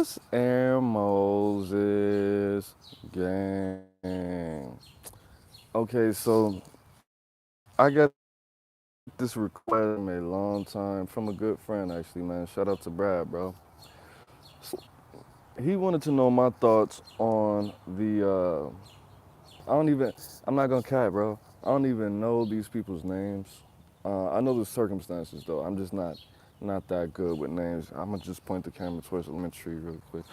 Moses and Moses gang. Okay, so I got this request from a long time from a good friend actually, man. Shout out to Brad, bro. He wanted to know my thoughts on the I don't even I'm not gonna cap, bro. I don't even know these people's names. I know the circumstances though. I'm just not that good with names. I'm gonna just point the camera towards elementary real quick.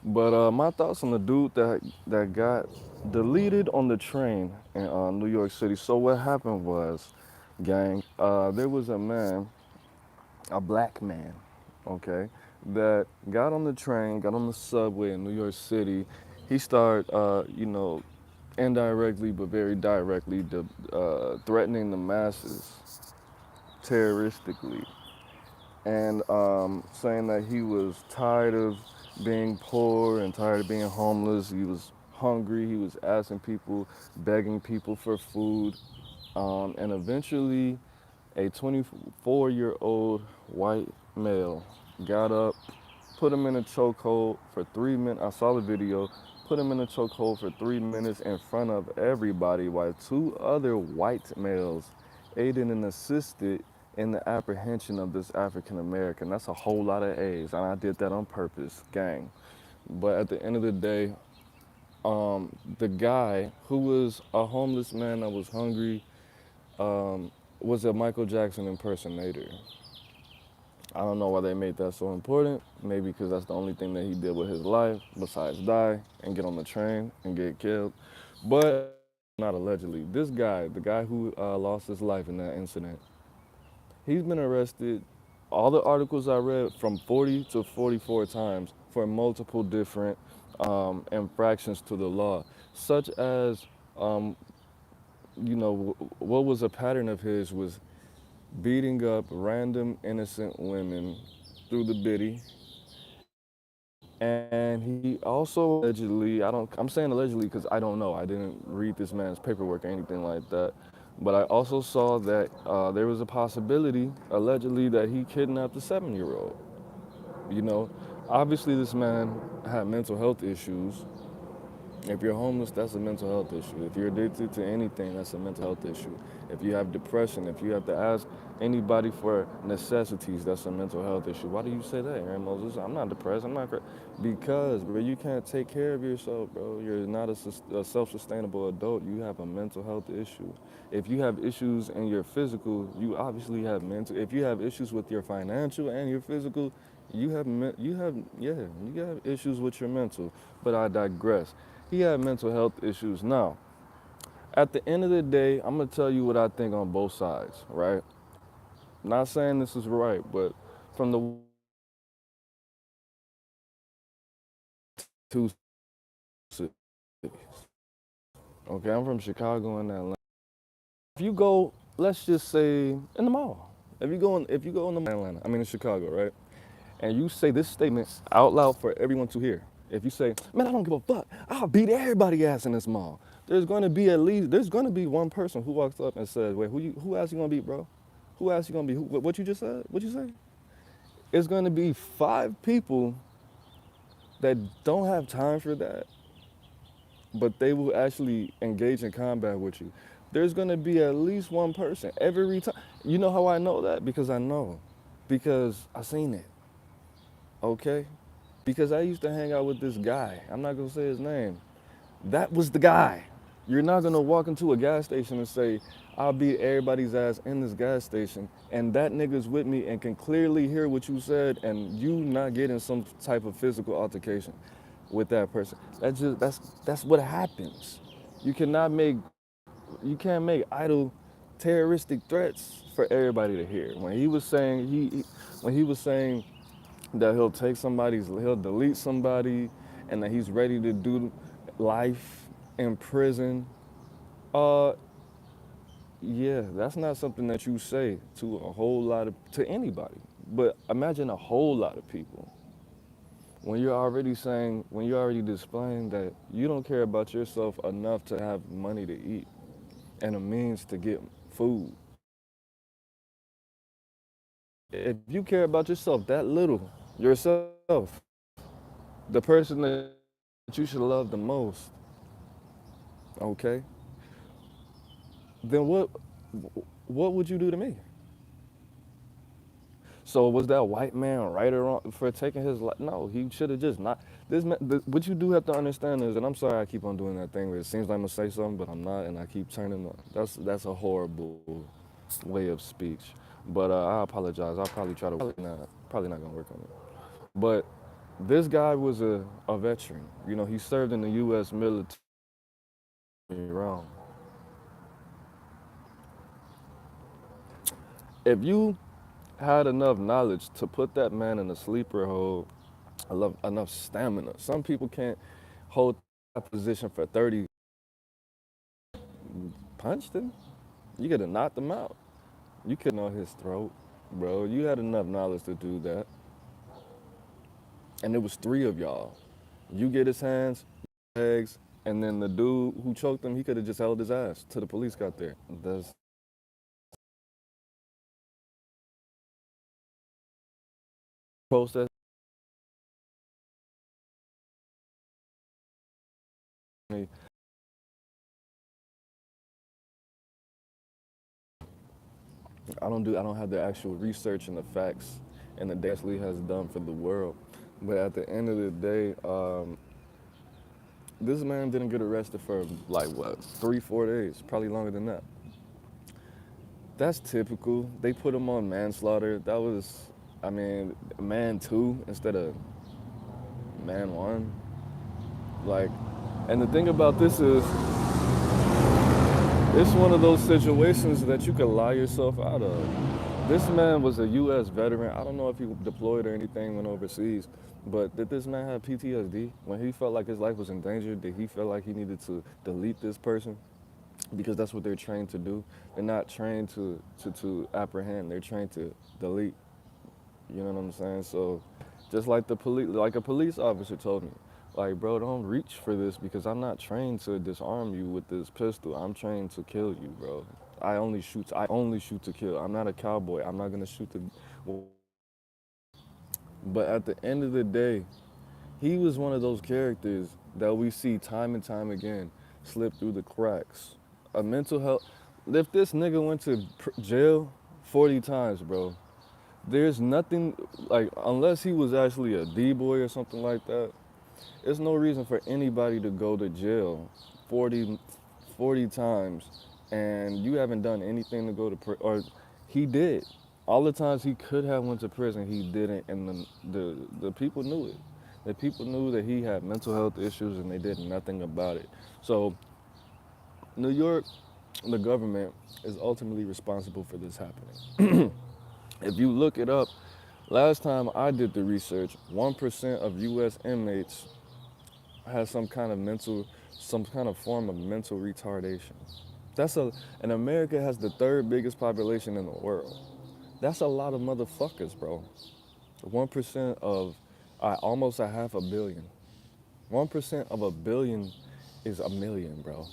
But my thoughts on the dude that got deleted on the train in New York City. So what happened was, gang, there was a man, a black man, okay, that got on the train, got on the subway in New York City. He started, indirectly but very directly, threatening the masses terroristically, and saying that he was tired of being poor and tired of being homeless. He was hungry. He was asking people, begging people for food. And eventually, a 24-year-old white male got up, put him in a chokehold for 3 minutes. I saw the video. Put him in a chokehold for 3 minutes in front of everybody while two other white males aided and assisted in the apprehension of this African American. That's a whole lot of A's, and I did that on purpose, gang. But at the end of the day, the guy who was a homeless man that was hungry was a Michael Jackson impersonator. I don't know why they made that so important. Maybe because that's the only thing that he did with his life besides die and get on the train and get killed. But not allegedly. This guy, the guy who lost his life in that incident, he's been arrested, all the articles I read, from 40 to 44 times for multiple different infractions to the law, such as, um, what was a pattern of his was beating up random innocent women through the biddy. And he also allegedly, I'm saying allegedly because I don't know. I didn't read this man's paperwork or anything like that. But I also saw that there was a possibility, allegedly, that he kidnapped a 7-year-old. You know, obviously this man had mental health issues. If you're homeless, that's a mental health issue. If you're addicted to anything, that's a mental health issue. If you have depression, if you have to ask anybody for necessities, that's a mental health issue. Why do you say that, Aaron Moses? I'm not depressed. I'm not because, bro, you can't take care of yourself, bro. You're not a self-sustainable adult. You have a mental health issue. If you have issues in your physical, you obviously have mental. If you have issues with your financial and your physical, you have issues with your mental. But I digress. He had mental health issues. Now, at the end of the day, I'm gonna tell you what I think on both sides, right? Not saying this is right, but from the two cities. Okay, I'm from Chicago and Atlanta. If you go, let's just say in the mall. If you go in the Atlanta, I mean in Chicago, right? And you say this statement out loud for everyone to hear. If you say, "Man, I don't give a fuck. I'll beat everybody ass in this mall." There's going to be one person who walks up and says, "Wait, who ass you gonna beat, bro? Who ass you gonna beat? What you just said? What you say?" It's going to be 5 people that don't have time for that, but they will actually engage in combat with you. There's going to be at least one person every time. You know how I know that? Because I know. Because I seen it. Okay? Because I used to hang out with this guy. I'm not going to say his name. That was the guy. You're not gonna walk into a gas station and say, "I'll beat everybody's ass in this gas station," and that nigga's with me and can clearly hear what you said, and you not getting some type of physical altercation with that person. That's what happens. You cannot make you can't make idle terroristic threats for everybody to hear. When he was saying that he'll delete somebody, and that he's ready to do life in prison. Uh, yeah, that's not something that you say to anybody. But imagine a whole lot of people when you're already displaying that you don't care about yourself enough to have money to eat and a means to get food. If you care about yourself that little, yourself, the person that you should love the most, okay, then what would you do to me? So was that white man right or wrong for taking his life? No, he should have just not. What you do have to understand is, and I'm sorry I keep on doing that thing where it seems like I'm gonna say something, but I'm not, and I keep turning on. That's a horrible way of speech. But I apologize. I'll probably try to probably not gonna work on it. But this guy was a veteran. You know, he served in the U.S. military. Wrong. If you had enough knowledge to put that man in a sleeper hold, enough stamina. Some people can't hold that position for 30. Punched him. You could have knocked him out. You couldn't on his throat, bro. You had enough knowledge to do that. And it was three of y'all. You get his hands, legs, and then the dude who choked him, he could have just held his ass till the police got there. That's process. I don't have the actual research and the facts and the data Lee has done for the world. But at the end of the day, this man didn't get arrested for like what, 3, 4 days, probably longer than that. That's typical. They put him on manslaughter. That was, I mean, man two instead of man one. Like, and the thing about this is, it's one of those situations that you can lie yourself out of. This man was a U.S. veteran. I don't know if he deployed or anything, went overseas, but did this man have PTSD? When he felt like his life was in danger, did he feel like he needed to delete this person? Because that's what they're trained to do. They're not trained to apprehend. They're trained to delete. You know what I'm saying? So just like like a police officer told me, like, bro, don't reach for this because I'm not trained to disarm you with this pistol. I'm trained to kill you, bro. I only shoot to kill. I'm not a cowboy. I'm not gonna shoot to. But at the end of the day, he was one of those characters that we see time and time again slip through the cracks. A mental health. If this nigga went to jail 40 times, bro, there's nothing, like, unless he was actually a D-boy or something like that, there's no reason for anybody to go to jail 40, 40 times and you haven't done anything to go to prison. Or he did. All the times he could have went to prison, he didn't, and the people knew it. The people knew that he had mental health issues and they did nothing about it. So New York, the government, is ultimately responsible for this happening. If you look it up, last time I did the research, 1% of U.S. inmates has some kind of form of mental retardation. And America has the third biggest population in the world. That's a lot of motherfuckers, bro. 1% of almost a half a billion. 1% of a billion is a million, bro.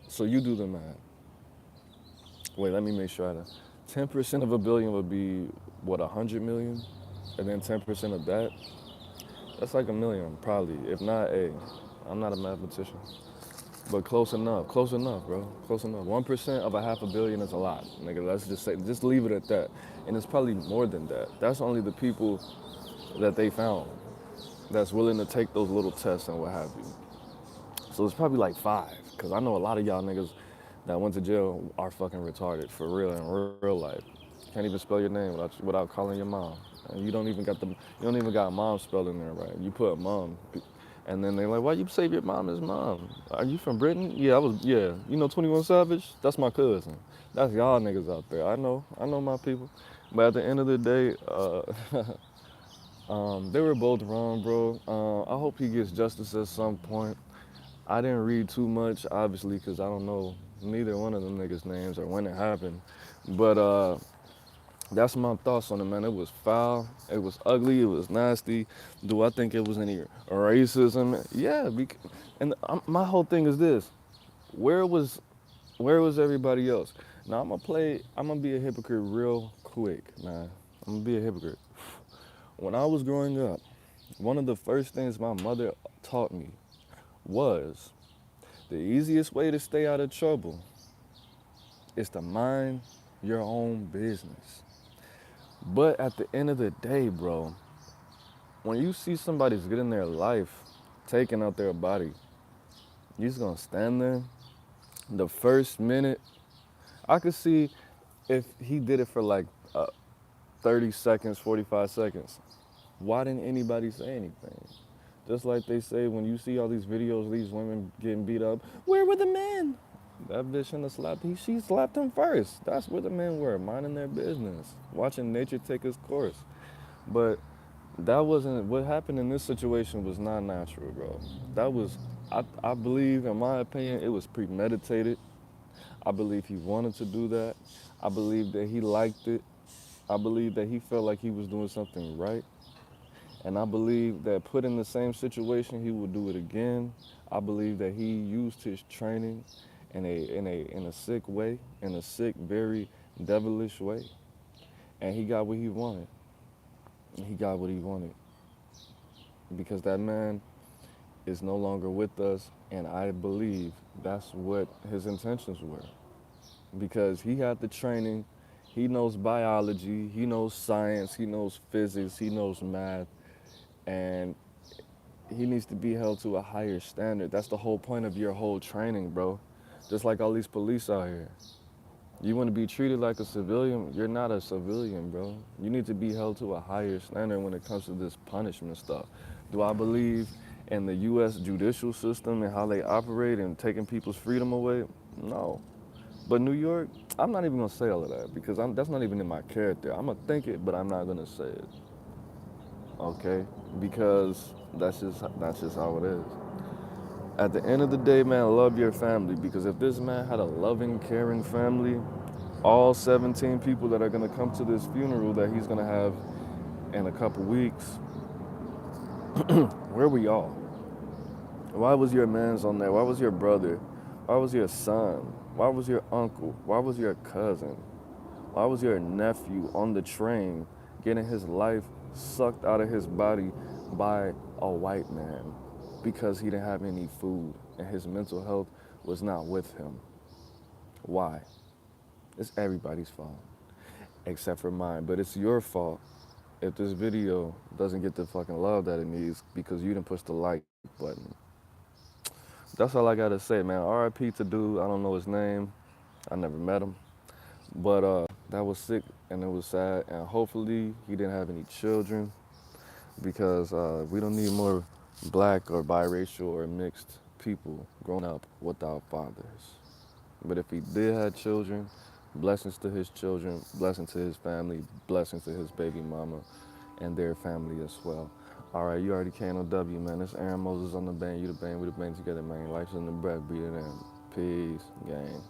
So you do the math. Wait, let me make sure I know. 10% of a billion would be, what, 100 million? And then 10% of that, that's like a million, probably. If not, I'm not a mathematician. But close enough, bro. Close enough. 1% of a half a billion is a lot, nigga. Let's just leave it at that. And it's probably more than that. That's only the people that they found that's willing to take those little tests and what have you. So it's probably like 5, because I know a lot of y'all niggas that went to jail are fucking retarded for real in real life. Can't even spell your name without calling your mom. And you don't even got mom spelled in there right. You put mom, and then they're like, why you say your mom is mom? Are you from Britain? Yeah. You know 21 Savage? That's my cousin. That's y'all niggas out there. I know my people. But at the end of the day, they were both wrong, bro. I hope he gets justice at some point. I didn't read too much, obviously, because I don't know neither one of them niggas' names or when it happened. But that's my thoughts on it, man. It was foul. It was ugly. It was nasty. Do I think it was any racism? Yeah. And my whole thing is this: where was everybody else? Now I'm gonna be a hypocrite real quick, man. I'm gonna be a hypocrite. When I was growing up, One of the first things my mother taught me was the easiest way to stay out of trouble is to mind your own business. But at the end of the day, bro, when you see somebody's getting their life taken out their body, you just gonna stand there. The first minute, I could see if he did it for like 30 seconds, 45 seconds. Why didn't anybody say anything? Just like they say when you see all these videos, these women getting beat up, where were the men? That bitch shouldn't have slapped him. She slapped him first. That's where the men were, minding their business, watching nature take its course. But that wasn't, what happened in this situation was not natural, bro. That was, I believe, in my opinion, it was premeditated. I believe he wanted to do that. I believe that he liked it. I believe that he felt like he was doing something right. And I believe that put in the same situation, he would do it again. I believe that he used his training in a sick way, in a sick, very devilish way. And he got what he wanted. He got what he wanted. Because that man is no longer with us, and I believe that's what his intentions were. Because he had the training, he knows biology, he knows science, he knows physics, he knows math, and he needs to be held to a higher standard. That's the whole point of your whole training, bro. Just like all these police out here. You want to be treated like a civilian? You're not a civilian, bro. You need to be held to a higher standard when it comes to this punishment stuff. Do I believe in the U.S. judicial system and how they operate and taking people's freedom away? No. But New York, I'm not even going to say all of that because that's not even in my character. I'm going to think it, but I'm not going to say it. Okay? Because that's just how it is. At the end of the day, man, love your family because if this man had a loving, caring family, all 17 people that are going to come to this funeral that he's going to have in a couple weeks, where were y'all? Why was your man's on there? Why was your brother? Why was your son? Why was your uncle? Why was your cousin? Why was your nephew on the train getting his life sucked out of his body by a white man because he didn't have any food and his mental health was not with him? Why? It's everybody's fault except for mine, but it's your fault if this video doesn't get the fucking love that it needs because you didn't push the like button. That's all I gotta say, man. RIP to dude. I don't know his name. I never met him. But that was sick and it was sad. And hopefully he didn't have any children because we don't need more black or biracial or mixed people growing up without fathers. But if he did have children, blessings to his children, blessings to his family, blessings to his baby mama and their family as well. All right, you already KNOW, man. It's Aaron Moses on the band. You the band, we the band together, man. Life's in the breath, breathe it in. Peace, gang.